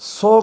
100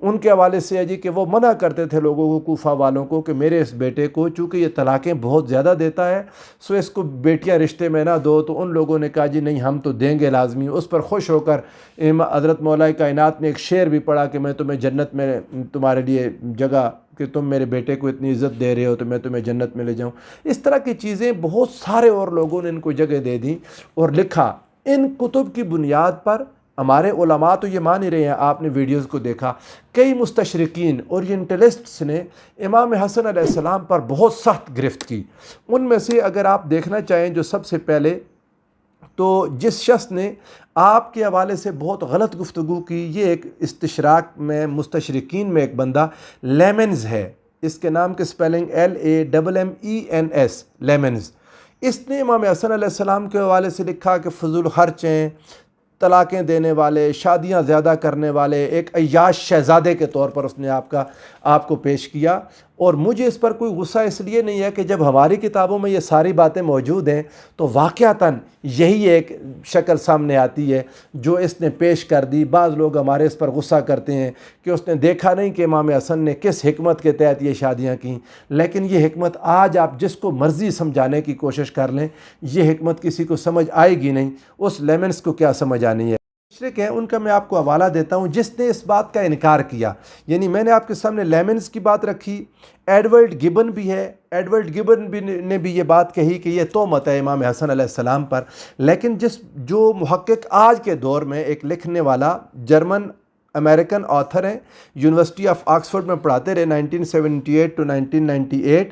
ان کے حوالے سے ہے جی کہ وہ منع کرتے تھے لوگوں کو، کوفہ والوں کو، کہ میرے اس بیٹے کو چونکہ یہ طلاقیں بہت زیادہ دیتا ہے سو اس کو بیٹیاں رشتے میں نہ دو، تو ان لوگوں نے کہا جی نہیں ہم تو دیں گے لازمی۔ اس پر خوش ہو کر حضرت مولا کائنات نے ایک شعر بھی پڑھا کہ میں تمہیں جنت میں تمہارے لیے جگہ، کہ تم میرے بیٹے کو اتنی عزت دے رہے ہو تو میں تمہیں جنت میں لے جاؤں۔ اس طرح کی چیزیں بہت سارے اور لوگوں نے ان کو جگہ دے دیں اور لکھا۔ ان کتب کی بنیاد پر ہمارے علماء تو یہ مان ہی رہے ہیں، آپ نے ویڈیوز کو دیکھا، کئی مستشرقین اورینٹلسٹس نے امام حسن علیہ السلام پر بہت سخت گرفت کی۔ ان میں سے اگر آپ دیکھنا چاہیں جو سب سے پہلے، تو جس شخص نے آپ کے حوالے سے بہت غلط گفتگو کی، یہ ایک استشراق میں مستشرقین میں ایک بندہ لیمنز ہے، اس کے نام کے سپیلنگ LAMMENS، لیمنز۔ اس نے امام حسن علیہ السلام کے حوالے سے لکھا کہ فضول خرچ ہیں، طلاقیں دینے والے، شادیاں زیادہ کرنے والے، ایک عیاش شہزادے کے طور پر اس نے آپ کو پیش کیا۔ اور مجھے اس پر کوئی غصہ اس لیے نہیں ہے کہ جب ہماری کتابوں میں یہ ساری باتیں موجود ہیں تو واقعتاً یہی ایک شکل سامنے آتی ہے جو اس نے پیش کر دی۔ بعض لوگ ہمارے اس پر غصہ کرتے ہیں کہ اس نے دیکھا نہیں کہ امام حسن نے کس حکمت کے تحت یہ شادیاں کیں، لیکن یہ حکمت آج آپ جس کو مرضی سمجھانے کی کوشش کر لیں، یہ حکمت کسی کو سمجھ آئے گی نہیں، اس لیمنس کو کیا سمجھ آنی ہے۔ مشرک ہیں ان کا میں آپ کو حوالہ دیتا ہوں جس نے اس بات کا انکار کیا، یعنی میں نے آپ کے سامنے لیمنز کی بات رکھی، ایڈورڈ گبن بھی ہے، ایڈورڈ گبن نے بھی یہ بات کہی کہ یہ تہمت ہے امام حسن علیہ السلام پر، لیکن جو محقق آج کے دور میں ایک لکھنے والا جرمن امریکن آتھر ہیں، یونیورسٹی آف آکسفورڈ میں پڑھاتے رہے 1978 to 1998،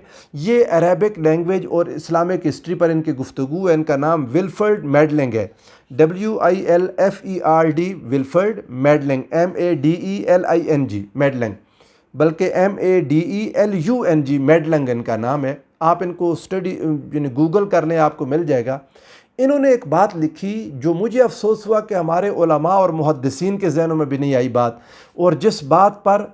یہ عربک لینگویج اور اسلامک ہسٹری پر ان کی گفتگو ہے۔ ان کا نام ولفرڈ میڈلنگ ہے، WILFERD، ولفرڈ میڈلنگ، MADELING، میڈلنگ، بلکہ MADELUNG، میڈلنگ ان کا نام ہے۔ آپ ان کو یعنی گوگل کر لیں، آپ کو مل جائے گا۔ انہوں نے ایک بات لکھی جو مجھے افسوس ہوا کہ ہمارے علماء اور محدثین کے ذہنوں میں بھی نہیں آئی بات، اور جس بات پر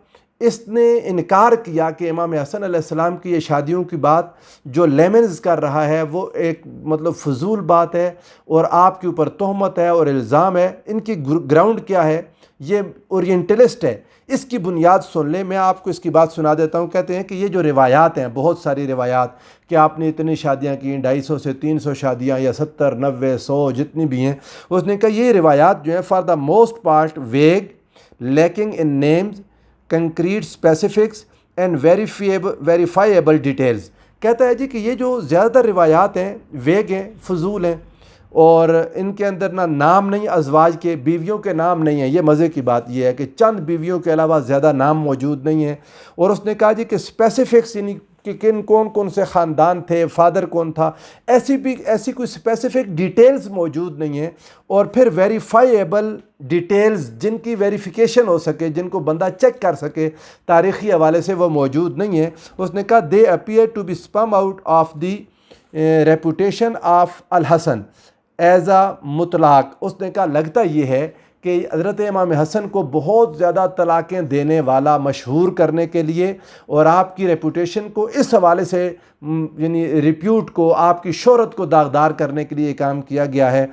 اس نے انکار کیا کہ امام حسن علیہ السلام کی یہ شادیوں کی بات جو لیمنز کر رہا ہے وہ ایک مطلب فضول بات ہے اور آپ کے اوپر تہمت ہے اور الزام ہے۔ ان کی گراؤنڈ کیا ہے؟ یہ اورینٹلسٹ ہے۔ اس کی بنیاد سن لیں، میں آپ کو اس کی بات سنا دیتا ہوں۔ کہتے ہیں کہ یہ جو روایات ہیں، بہت ساری روایات کہ آپ نے اتنی شادیاں کی، 250 سے 300 شادیاں یا 70 90 100 جتنی بھی ہیں، اس نے کہا یہ روایات جو ہیں for the most part wig, lacking in names, concrete specifics and verifiable details. کہتا ہے جی کہ یہ جو زیادہ تر روایات ہیں ویگ ہیں، فضول ہیں، اور ان کے اندر نہ نام نہیں ازواج کے، بیویوں کے نام نہیں ہیں۔ یہ مزے کی بات یہ ہے کہ چند بیویوں کے علاوہ زیادہ نام موجود نہیں ہیں۔ اور اس نے کہا جی کہ اسپیسیفکس، یعنی کہ کون سے خاندان تھے، فادر کون تھا، ایسی کوئی اسپیسیفک ڈیٹیلز موجود نہیں ہیں۔ اور پھر ویریفائیبل ڈیٹیلز جن کی ویریفیکیشن ہو سکے، جن کو بندہ چیک کر سکے تاریخی حوالے سے، وہ موجود نہیں ہیں۔ اس نے کہا they appear to be spam out of the reputation of Al-Hasan as a مطلق۔ اس نے کہا لگتا یہ ہے کہ حضرت امام حسن کو بہت زیادہ طلاقیں دینے والا مشہور کرنے کے لیے اور آپ کی ریپوٹیشن کو اس حوالے سے یعنی ریپیوٹ کو، آپ کی شہرت کو داغدار کرنے کے لیے یہ کام کیا گیا ہے۔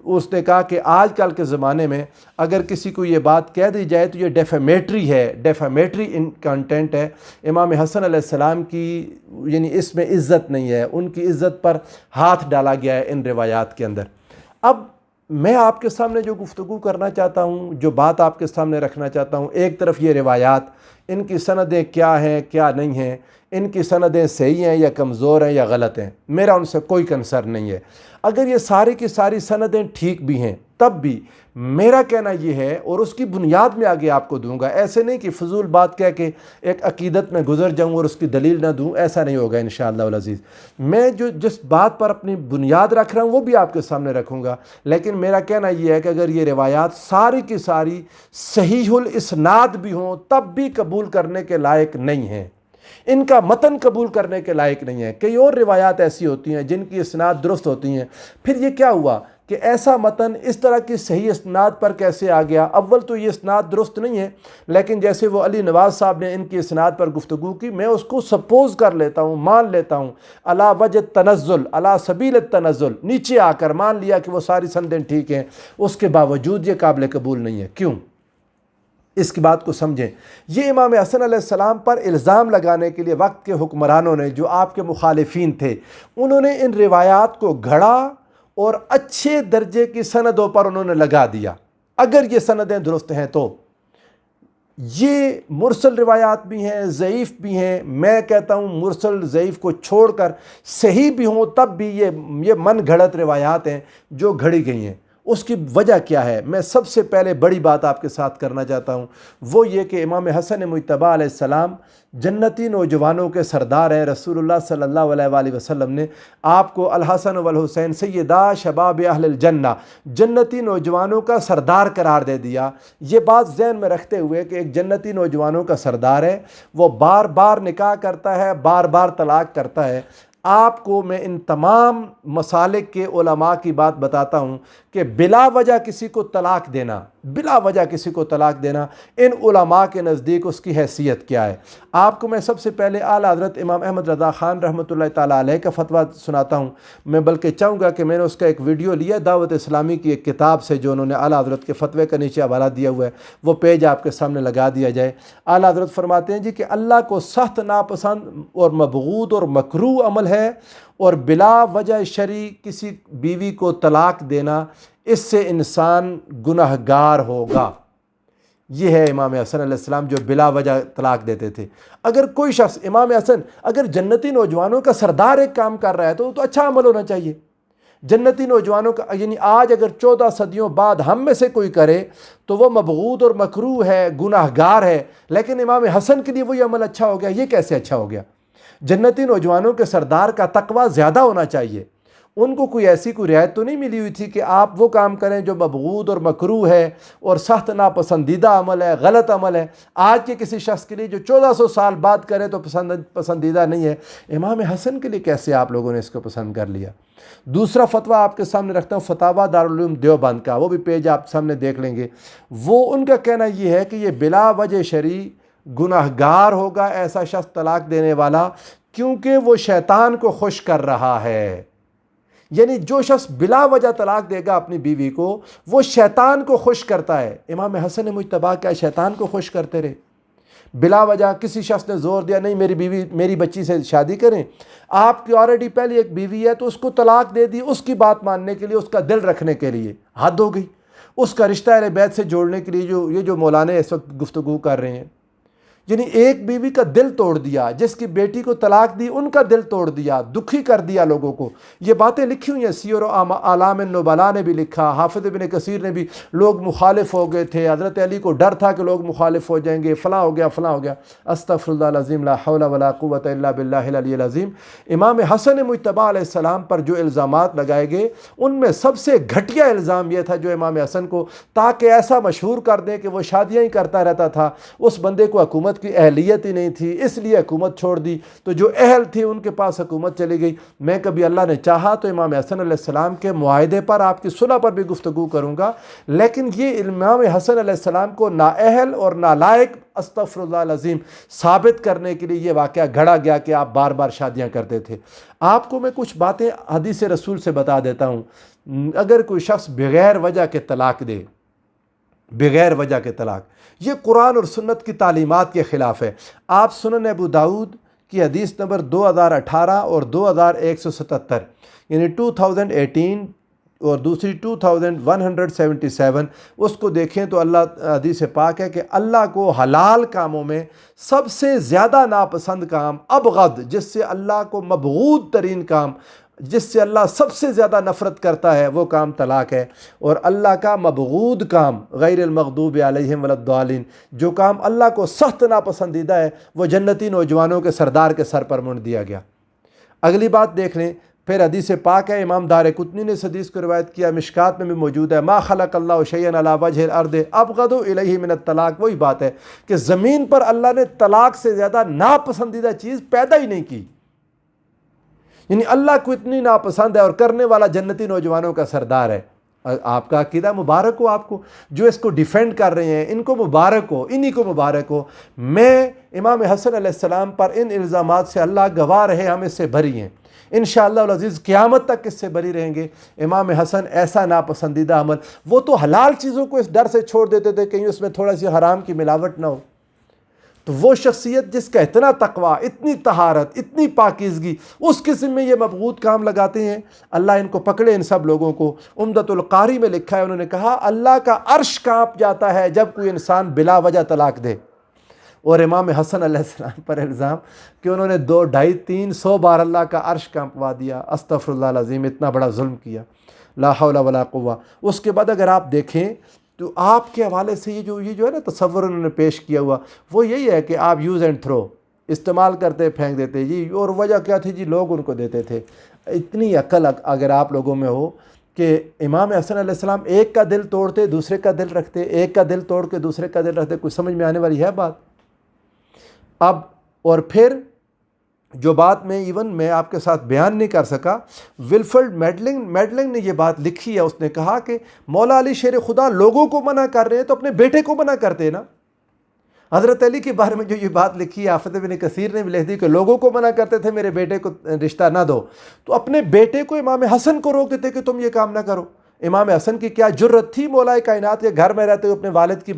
اس نے کہا کہ آج کل کے زمانے میں اگر کسی کو یہ بات کہہ دی جائے تو یہ ڈیفیمیٹری ہے، ڈیفیمیٹری کنٹینٹ ہے۔ امام حسن علیہ السلام کی یعنی اس میں عزت نہیں ہے، ان کی عزت پر ہاتھ ڈالا گیا ہے ان روایات کے اندر۔ اب میں آپ کے سامنے جو گفتگو کرنا چاہتا ہوں، جو بات آپ کے سامنے رکھنا چاہتا ہوں، ایک طرف یہ روایات، ان کی سندیں کیا ہیں کیا نہیں ہیں، ان کی سندیں صحیح ہیں یا کمزور ہیں یا غلط ہیں، میرا ان سے کوئی کنسرن نہیں ہے۔ اگر یہ ساری کی ساری سندیں ٹھیک بھی ہیں تب بھی میرا کہنا یہ ہے، اور اس کی بنیاد میں آگے آپ کو دوں گا، ایسے نہیں کہ فضول بات کہہ کے ایک عقیدت میں گزر جاؤں اور اس کی دلیل نہ دوں، ایسا نہیں ہوگا انشاءاللہ العزیز۔ میں جس بات پر اپنی بنیاد رکھ رہا ہوں وہ بھی آپ کے سامنے رکھوں گا، لیکن میرا کہنا یہ ہے کہ اگر یہ روایات ساری کی ساری صحیح الاسناد بھی ہوں تب بھی قبول کرنے کے لائق نہیں ہیں، ان کا متن قبول کرنے کے لائق نہیں ہے۔ کئی اور روایات ایسی ہوتی ہیں جن کی اسناد درست ہوتی ہیں، پھر یہ کیا ہوا کہ ایسا متن اس طرح کی صحیح اسناد پر کیسے آ گیا؟ اول تو یہ اسناد درست نہیں ہے، لیکن جیسے وہ علی نواز صاحب نے ان کی اسناد پر گفتگو کی، میں اس کو سپوز کر لیتا ہوں، مان لیتا ہوں، علی وجہ تنزل، علی سبیل التنزل، نیچے آ کر مان لیا کہ وہ ساری سندیں ٹھیک ہیں، اس کے باوجود یہ قابل قبول نہیں ہے۔ کیوں؟ اس کی بات کو سمجھیں۔ یہ امام حسن علیہ السلام پر الزام لگانے کے لیے وقت کے حکمرانوں نے، جو آپ کے مخالفین تھے، انہوں نے ان روایات کو گھڑا اور اچھے درجے کی سندوں پر انہوں نے لگا دیا۔ اگر یہ سندیں درست ہیں تو یہ مرسل روایات بھی ہیں، ضعیف بھی ہیں۔ میں کہتا ہوں مرسل ضعیف کو چھوڑ کر صحیح بھی ہوں تب بھی یہ من گھڑت روایات ہیں جو گھڑی گئی ہیں۔ اس کی وجہ کیا ہے؟ میں سب سے پہلے بڑی بات آپ کے ساتھ کرنا چاہتا ہوں، وہ یہ کہ امام حسن مجتبیٰ علیہ السلام جنتی نوجوانوں کے سردار ہیں۔ رسول اللہ صلی اللہ علیہ وآلہ وسلم نے آپ کو الحسن والحسین سیدہ شباب اہل الجنہ، جنتی نوجوانوں کا سردار قرار دے دیا۔ یہ بات ذہن میں رکھتے ہوئے کہ ایک جنتی نوجوانوں کا سردار ہے، وہ بار بار نکاح کرتا ہے، بار بار طلاق کرتا ہے۔ آپ کو میں ان تمام مسالک کے علماء کی بات بتاتا ہوں کہ بلا وجہ کسی کو طلاق دینا، بلا وجہ کسی کو طلاق دینا، ان علماء کے نزدیک اس کی حیثیت کیا ہے۔ آپ کو میں سب سے پہلے اعلیٰ حضرت امام احمد رضا خان رحمۃ اللہ تعالیٰ علیہ کا فتویٰ سناتا ہوں۔ میں بلکہ چاہوں گا کہ میں نے اس کا ایک ویڈیو لیا دعوت اسلامی کی ایک کتاب سے، جو انہوں نے اعلیٰ حضرت کے فتوے کا نیچے حوالہ دیا ہوا ہے، وہ پیج آپ کے سامنے لگا دیا جائے۔ اعلیٰ حضرت فرماتے ہیں جی کہ اللہ کو سخت ناپسند اور مبغوض اور مکروہ عمل ہے، اور بلا وجہ شرعی کسی بیوی کو طلاق دینا، اس سے انسان گناہگار ہوگا۔ یہ ہے امام حسن علیہ السلام جو بلا وجہ طلاق دیتے تھے۔ اگر کوئی شخص، امام حسن اگر جنتی نوجوانوں کا سردار ایک کام کر رہا ہے تو اچھا عمل ہونا چاہیے۔ جنتی نوجوانوں کا، یعنی آج اگر 14 صدیوں بعد ہم میں سے کوئی کرے تو وہ مبغوض اور مکروہ ہے، گناہگار ہے، لیکن امام حسن کے لیے وہی عمل اچھا ہو گیا۔ یہ کیسے اچھا ہو گیا؟ جنتی نوجوانوں کے سردار کا تقویٰ زیادہ ہونا چاہیے۔ ان کو کوئی ایسی کوئی رعایت تو نہیں ملی ہوئی تھی کہ آپ وہ کام کریں جو مبغوض اور مکروہ ہے اور سخت ناپسندیدہ عمل ہے، غلط عمل ہے۔ آج کے کسی شخص کے لیے جو 1400 سال بعد کرے تو پسندیدہ نہیں ہے، امام حسن کے لیے کیسے آپ لوگوں نے اس کو پسند کر لیا؟ دوسرا فتویٰ آپ کے سامنے رکھتا ہوں فتاویٰ دارالعلوم دیوبند کا، وہ بھی پیج آپ سامنے دیکھ لیں گے۔ وہ ان کا کہنا یہ ہے کہ یہ بلا وجہ شرعی گناہگار ہوگا ایسا شخص طلاق دینے والا، کیونکہ وہ شیطان کو خوش کر رہا ہے۔ یعنی جو شخص بلا وجہ طلاق دے گا اپنی بیوی کو، وہ شیطان کو خوش کرتا ہے۔ امام حسن مجتبیٰ کیا شیطان کو خوش کرتے رہے؟ بلا وجہ کسی شخص نے زور دیا نہیں میری بچی سے شادی کریں، آپ کی آلریڈی پہلی ایک بیوی ہے تو اس کو طلاق دے دی، اس کی بات ماننے کے لیے، اس کا دل رکھنے کے لیے، حد ہو گئی۔ اس کا رشتہ اہل بیت سے جوڑنے کے لیے یہ جو مولانا اس وقت گفتگو کر رہے ہیں، یعنی ایک بیوی کا دل توڑ دیا، جس کی بیٹی کو طلاق دی ان کا دل توڑ دیا، دکھی کر دیا لوگوں کو۔ یہ باتیں لکھی ہوئی ہیں، سیر و اعلام النبلاء نے بھی لکھا، حافظ ابن کثیر نے بھی، لوگ مخالف ہو گئے تھے، حضرت علی کو ڈر تھا کہ لوگ مخالف ہو جائیں گے، فلاں ہو گیا فلاں ہو گیا۔ استغفر اللہ العظیم، لا حول ولا قوت الا باللہ العلی العظیم۔ امام حسن مجتبیٰ علیہ السلام پر جو الزامات لگائے گئے، ان میں سب سے گھٹیا الزام یہ تھا جو امام حسن کو تاکہ ایسا مشہور کر دیں کہ وہ شادیاں ہی کرتا رہتا تھا، اس بندے کو حکومت کی اہلیت ہی نہیں تھی، اس لیے حکومت چھوڑ دی، تو جو اہل تھی ان کے پاس حکومت چلی گئی۔ میں کبھی اللہ نے چاہا تو امام حسن علیہ السلام کے معاہدے پر، آپ کی صلح پر بھی گفتگو کروں گا، لیکن یہ امام حسن علیہ السلام کو نااہل اور نالائق، استغفر اللہ العظیم، ثابت کرنے کے لیے یہ واقعہ گھڑا گیا کہ آپ بار بار شادیاں کرتے تھے۔ آپ کو میں کچھ باتیں حدیث رسول سے بتا دیتا ہوں۔ اگر کوئی شخص بغیر وجہ کے طلاق دے، بغیر وجہ کے طلاق، یہ قرآن اور سنت کی تعلیمات کے خلاف ہے۔ آپ سنن ابو داؤد کی حدیث نمبر 2018 اور 2177، یعنی 2018 اور دوسری 2177، اس کو دیکھیں تو اللہ حدیث پاک ہے کہ اللہ کو حلال کاموں میں سب سے زیادہ ناپسند کام، ابغض، جس سے اللہ کو مبغوض ترین کام، جس سے اللہ سب سے زیادہ نفرت کرتا ہے، وہ کام طلاق ہے۔ اور اللہ کا مبغوض کام، غیر المغضوب علیہم ولا الضالین، جو کام اللہ کو سخت ناپسندیدہ ہے، وہ جنتی نوجوانوں کے سردار کے سر پر منڈ دیا گیا۔ اگلی بات دیکھ لیں، پھر حدیث پاک ہے، امام دارقطنی نے اس حدیث کو روایت کیا، مشکات میں بھی موجود ہے، ما خلق اللہ شیئا علی وجہ الارض ابغض الیہ من الطلاق۔ وہی بات ہے کہ زمین پر اللہ نے طلاق سے زیادہ ناپسندیدہ چیز پیدا ہی نہیں کی، یعنی اللہ کو اتنی ناپسند ہے، اور کرنے والا جنتی نوجوانوں کا سردار ہے۔ آپ کا عقیدہ مبارک ہو، آپ کو جو اس کو ڈیفینڈ کر رہے ہیں ان کو مبارک ہو، انہی کو مبارک ہو۔ میں امام حسن علیہ السلام پر ان الزامات سے، اللہ گواہ رہے، ہم اس سے بری ہیں۔ انشاءاللہ العزیز قیامت تک اس سے بری رہیں گے۔ امام حسن ایسا ناپسندیدہ عمل، وہ تو حلال چیزوں کو اس ڈر سے چھوڑ دیتے تھے کہیں اس میں تھوڑا سی حرام کی ملاوٹ نہ ہو۔ تو وہ شخصیت جس کا اتنا تقویٰ، اتنی طہارت، اتنی پاکیزگی، اس قسم میں یہ مبغوض کام لگاتے ہیں، اللہ ان کو پکڑے ان سب لوگوں کو۔ عمدۃ القاری میں لکھا ہے، انہوں نے کہا اللہ کا عرش کانپ جاتا ہے جب کوئی انسان بلا وجہ طلاق دے۔ اور امام حسن علیہ السلام پر الزام کہ انہوں نے 200 250 300 بار اللہ کا عرش کانپوا دیا، استغفر اللہ العظیم، اتنا بڑا ظلم کیا، لا حول ولا قوہ۔ اس کے بعد اگر آپ دیکھیں تو آپ کے حوالے سے یہ جو ہے نا تصور انہوں نے پیش کیا ہوا، وہ یہی ہے کہ آپ یوز اینڈ تھرو، استعمال کرتے پھینک دیتے جی، اور وجہ کیا تھی جی؟ لوگ ان کو دیتے تھے۔ اتنی عقل اگر آپ لوگوں میں ہو کہ امام حسن علیہ السلام ایک کا دل توڑتے دوسرے کا دل رکھتے، ایک کا دل توڑ کے دوسرے کا دل رکھتے، کچھ سمجھ میں آنے والی ہے بات؟ اب اور پھر جو بات میں آپ کے ساتھ بیان نہیں کر سکا، ولفرڈ میڈلنگ نے یہ بات لکھی ہے، اس نے کہا کہ مولا علی شیر خدا لوگوں کو منع کر رہے ہیں تو اپنے بیٹے کو منع کرتے نا۔ حضرت علی کے بارے میں جو یہ بات لکھی ہے، حافظ ابن کثیر نے بھی لکھ دی کہ لوگوں کو منع کرتے تھے میرے بیٹے کو رشتہ نہ دو، تو اپنے بیٹے کو امام حسن کو روکتے تھے کہ تم یہ کام نہ کرو۔ امام حسن کی کیا جرت تھی مولا کائنات کے گھر میں رہتے ہوئے اپنے والد کی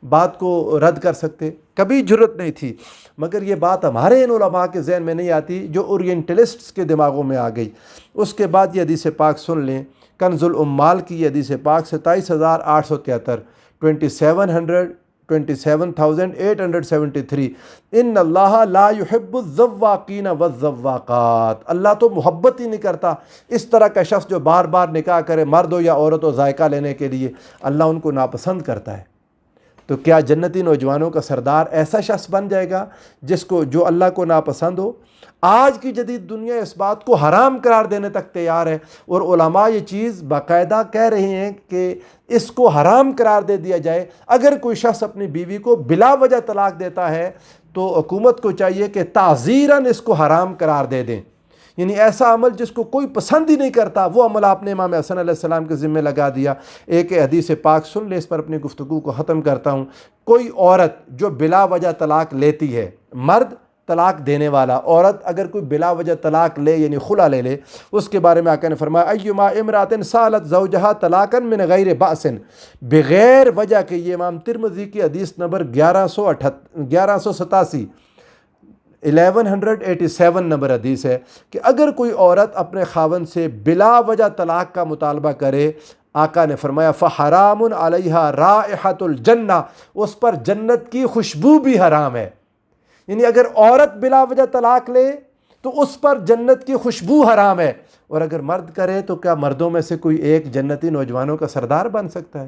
بات کو رد کر سکتے؟ کبھی جرت نہیں تھی۔ مگر یہ بات ہمارے ان علماء کے ذہن میں نہیں آتی جو اورینٹلسٹس کے دماغوں میں آ گئی۔ اس کے بعد یہ حدیث پاک سن لیں، کنز العمال کی یہ حدیث پاک 27873 27873 ان اللہ لا يحب الذواقین والذواقات، اللہ تو محبت ہی نہیں کرتا اس طرح کا شخص جو بار بار نکاح کرے، مرد ہو یا عورت ہو، ذائقہ لینے کے لیے، اللہ ان کو ناپسند کرتا ہے۔ تو کیا جنتی نوجوانوں کا سردار ایسا شخص بن جائے گا جو اللہ کو ناپسند ہو؟ آج کی جدید دنیا اس بات کو حرام قرار دینے تک تیار ہے، اور علماء یہ چیز باقاعدہ کہہ رہے ہیں کہ اس کو حرام قرار دے دیا جائے۔ اگر کوئی شخص اپنی بیوی کو بلا وجہ طلاق دیتا ہے تو حکومت کو چاہیے کہ تعزیراً اس کو حرام قرار دے دیں، یعنی ایسا عمل جس کو کوئی پسند ہی نہیں کرتا، وہ عمل آپ نے امام حسن علیہ السلام کے ذمہ لگا دیا۔ ایک حدیث پاک سن لے، اس پر اپنی گفتگو کو ختم کرتا ہوں۔ کوئی عورت جو بلا وجہ طلاق لیتی ہے، مرد طلاق دینے والا، عورت اگر کوئی بلا وجہ طلاق لے یعنی خلا لے لے، اس کے بارے میں آقا نے فرمایا ایما امرأۃ سالت زوجہا طلاقا من غیر بأس، بغیر وجہ کے، یہ امام ترمذی کی حدیث نمبر 1187 1187 نمبر حدیث ہے کہ اگر کوئی عورت اپنے خاوند سے بلا وجہ طلاق کا مطالبہ کرے، آقا نے فرمایا فحرام علیہا رائحۃ الجنہ، اس پر جنت کی خوشبو بھی حرام ہے۔ یعنی اگر عورت بلا وجہ طلاق لے تو اس پر جنت کی خوشبو حرام ہے، اور اگر مرد کرے تو کیا مردوں میں سے کوئی ایک جنتی نوجوانوں کا سردار بن سکتا ہے؟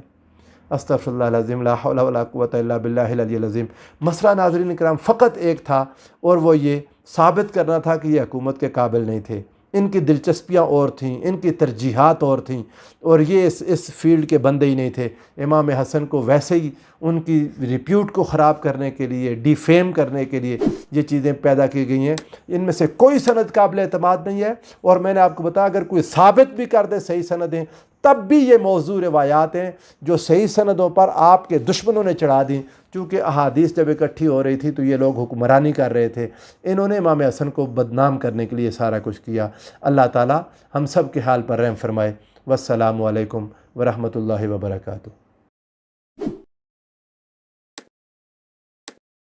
استغفر اللہ العظیم، لا حول ولا قوۃ الا باللہ العلی العظیم۔ مسئلہ ناظرین کرام فقط ایک تھا، اور وہ یہ ثابت کرنا تھا کہ یہ حکومت کے قابل نہیں تھے، ان کی دلچسپیاں اور تھیں، ان کی ترجیحات اور تھیں، اور یہ اس فیلڈ کے بندے ہی نہیں تھے۔ امام حسن کو ویسے ہی ان کی ریپیوٹ کو خراب کرنے کے لیے، ڈیفیم کرنے کے لیے یہ چیزیں پیدا کی گئی ہیں۔ ان میں سے کوئی سند قابل اعتماد نہیں ہے، اور میں نے آپ کو بتایا اگر کوئی ثابت بھی کر دے صحیح سندیں، تب بھی یہ موضوع روایات ہیں جو صحیح سندوں پر آپ کے دشمنوں نے چڑھا دیں، چونکہ احادیث جب اکٹھی ہو رہی تھی تو یہ لوگ حکمرانی کر رہے تھے، انہوں نے امام حسن کو بدنام کرنے کے لیے سارا کچھ کیا۔ اللہ تعالی ہم سب کے حال پر رحم فرمائے۔ والسلام علیکم ورحمۃ اللہ وبرکاتہ۔